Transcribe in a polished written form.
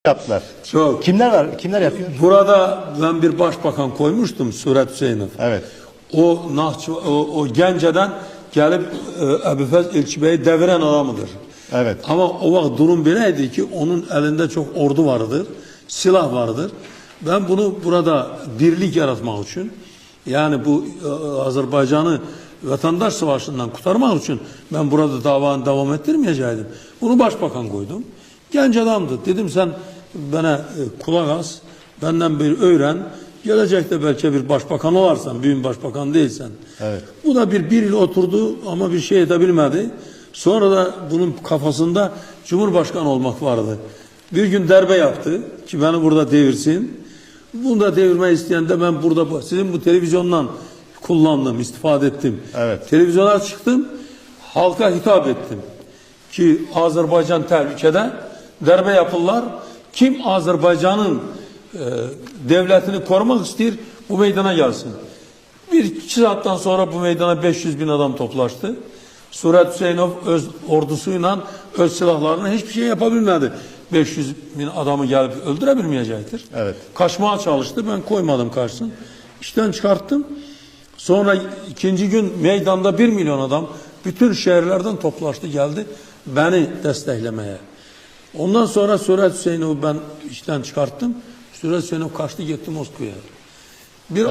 yaptılar. Çok. Kimler var? Kimler yapıyor? Burada ben bir başbakan koymuştum, Suret Hüseyinov. Evet. O Gence'den gelip Ebufez İlçi Bey'i deviren adamıdır. Evet. Ama o vakit durum böyleydi ki onun elinde çok ordu vardır, silah vardır. Ben bunu burada birlik yaratmak için, yani bu Azerbaycan'ı vatandaş savaşından kurtarmak için ben burada davanı devam ettirmeyecektim. Bunu başbakan koydum. Genç adamdı. Dedim sen bana kulak as, benden bir öğren. Gelecekte belki bir başbakan olarsan, büyük başbakan değilsen. Evet. Bu da bir yıl oturdu ama bir şey edebilmedi. Sonra da bunun kafasında Cumhurbaşkanı olmak vardı. Bir gün darbe yaptı ki beni burada devirsin. Bunu da devirmeyi isteyen de ben burada sizin bu televizyondan kullandım, istifade ettim. Evet. Televizyona çıktım, halka hitap ettim. Ki Azerbaycan tehlikede, darbe yapırlar. Kim Azerbaycan'ın devletini korumak ister, bu meydana gelsin. İki saatten sonra bu meydana 500 bin adam toplaştı. Suret Hüseyinov öz ordusuyla, öz silahlarına hiçbir şey yapabilmedi. 500 bin adamı gelip öldürebilmeyecektir. Evet. Kaçmaya çalıştı, ben koymadım karşısına. İşten çıkarttım. Sonra ikinci gün meydanda 1 milyon adam bütün şehirlerden toplaştı geldi beni desteklemeye. Ondan sonra Suret Hüseyinov'u ben işten çıkarttım. Suret Hüseyinov kaçtı gitti Moskova'ya. Bir